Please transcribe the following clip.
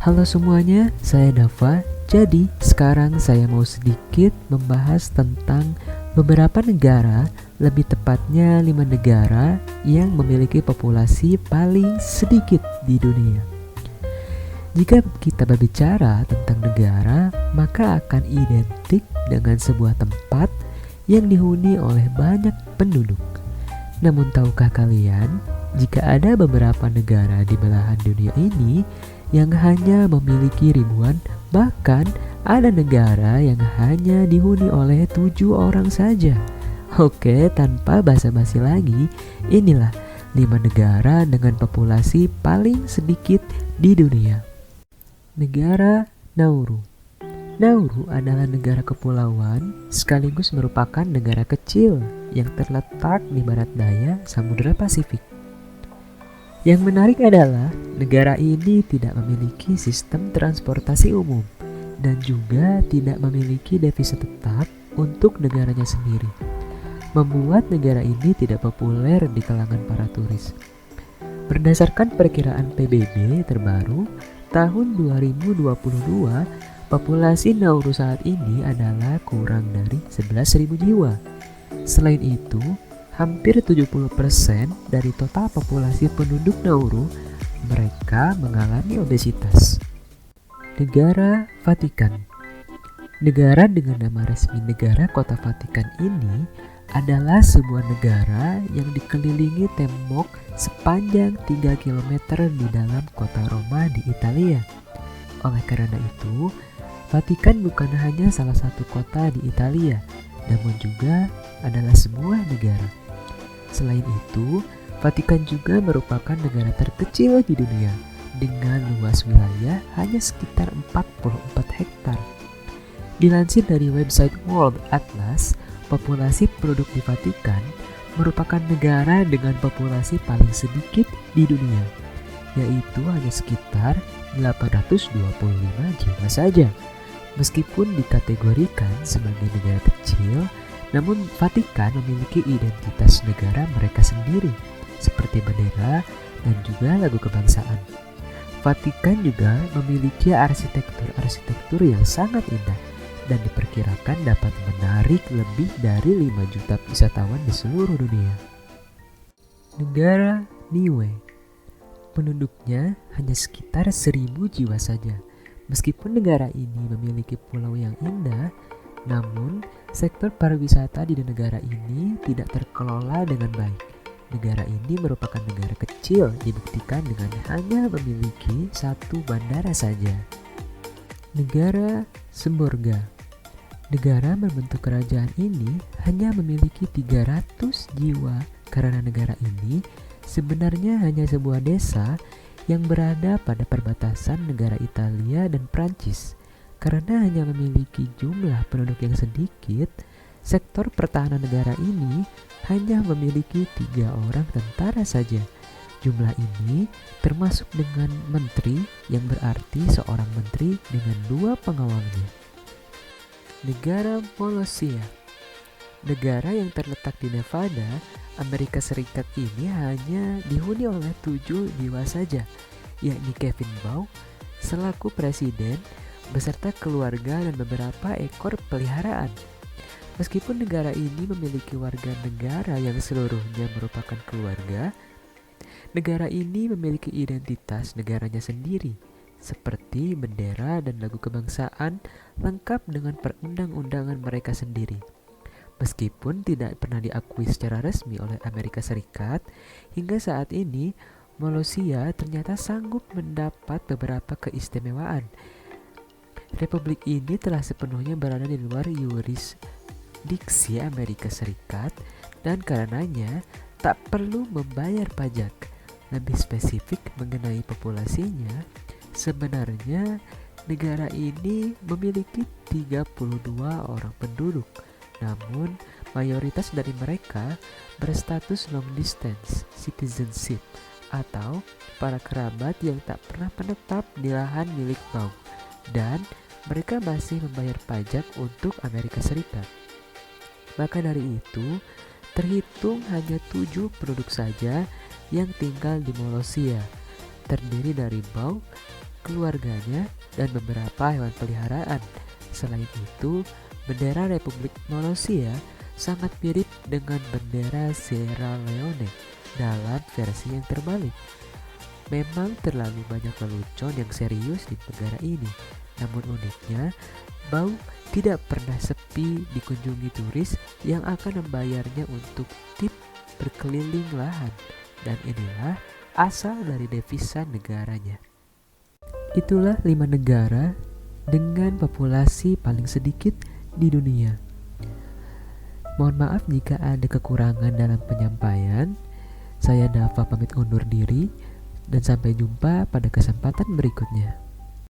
Halo semuanya, saya Dava. Jadi, sekarang saya mau sedikit membahas tentang beberapa negara, lebih tepatnya 5 negara yang memiliki populasi paling sedikit di dunia. Jika kita berbicara tentang negara, maka akan identik dengan sebuah tempat yang dihuni oleh banyak penduduk. Namun tahukah kalian, jika ada beberapa negara di belahan dunia ini yang hanya memiliki ribuan, bahkan ada negara yang hanya dihuni oleh 7 orang saja. Oke, tanpa basa-basi lagi, inilah 5 negara dengan populasi paling sedikit di dunia. Negara Nauru. Nauru adalah negara kepulauan sekaligus merupakan negara kecil yang terletak di barat daya Samudra Pasifik. Yang menarik adalah negara ini tidak memiliki sistem transportasi umum dan juga tidak memiliki devisa tetap untuk negaranya sendiri, membuat negara ini tidak populer di kalangan para turis. Berdasarkan perkiraan PBB terbaru tahun 2022, populasi Nauru saat ini adalah kurang dari 11.000 jiwa. Selain itu, hampir 70% dari total populasi penduduk Nauru mereka mengalami obesitas. Negara Vatikan. Negara dengan nama resmi Negara Kota Vatikan ini adalah sebuah negara yang dikelilingi tembok sepanjang 3 km di dalam kota Roma di Italia. Oleh karena itu, Vatikan bukan hanya salah satu kota di Italia, namun juga adalah sebuah negara. Selain itu, Vatikan juga merupakan negara terkecil di dunia dengan luas wilayah hanya sekitar 44 hektar. Dilansir dari website World Atlas, populasi penduduk di Vatikan merupakan negara dengan populasi paling sedikit di dunia, yaitu hanya sekitar 825 jiwa saja. Meskipun dikategorikan sebagai negara kecil, namun Vatikan memiliki identitas negara mereka sendiri, seperti bendera dan juga lagu kebangsaan. Vatikan juga memiliki arsitektur yang sangat indah dan diperkirakan dapat menarik lebih dari 5 juta wisatawan di seluruh dunia. Negara Niue. Penduduknya hanya sekitar 1.000 jiwa saja. Meskipun negara ini memiliki pulau yang indah, namun sektor pariwisata di negara ini tidak terkelola dengan baik. Negara ini merupakan negara kecil dibuktikan dengan hanya memiliki 1 bandara saja. Negara Semborga. Negara berbentuk kerajaan ini hanya memiliki 300 jiwa karena negara ini sebenarnya hanya sebuah desa yang berada pada perbatasan negara Italia dan Prancis. Karena hanya memiliki jumlah penduduk yang sedikit, sektor pertahanan negara ini hanya memiliki 3 orang tentara saja. Jumlah ini termasuk dengan menteri, yang berarti seorang menteri dengan 2 pengawalnya. Negara Molossia. Negara yang terletak di Nevada, Amerika Serikat ini hanya dihuni oleh 7 jiwa saja, yakni Kevin Bauer selaku presiden beserta keluarga dan beberapa ekor peliharaan. Meskipun negara ini memiliki warga negara yang seluruhnya merupakan keluarga, negara ini memiliki identitas negaranya sendiri, seperti bendera dan lagu kebangsaan lengkap dengan perundang-undangan mereka sendiri. Meskipun tidak pernah diakui secara resmi oleh Amerika Serikat, hingga saat ini Molossia ternyata sanggup mendapat beberapa keistimewaan. Republik ini telah sepenuhnya berada di luar yurisdiksi Amerika Serikat dan karenanya tak perlu membayar pajak. Lebih spesifik mengenai populasinya, sebenarnya negara ini memiliki 32 orang penduduk, namun mayoritas dari mereka berstatus long distance citizenship atau para kerabat yang tak pernah menetap di lahan milik Bauer, dan mereka masih membayar pajak untuk Amerika Serikat. Maka dari itu, terhitung hanya 7 penduduk saja yang tinggal di Molossia, terdiri dari Bauer, keluarganya, dan beberapa hewan peliharaan. Selain itu, bendera Republik Malaysia sangat mirip dengan bendera Sierra Leone dalam versi yang terbalik. Memang terlalu banyak lelucon yang serius di negara ini. Namun uniknya, Bau tidak pernah sepi dikunjungi turis yang akan membayarnya untuk tip berkeliling lahan. Dan inilah asal dari devisa negaranya. Itulah 5 negara dengan populasi paling sedikit di dunia. Mohon maaf jika ada kekurangan dalam penyampaian. Saya Dava pamit undur diri dan sampai jumpa pada kesempatan berikutnya.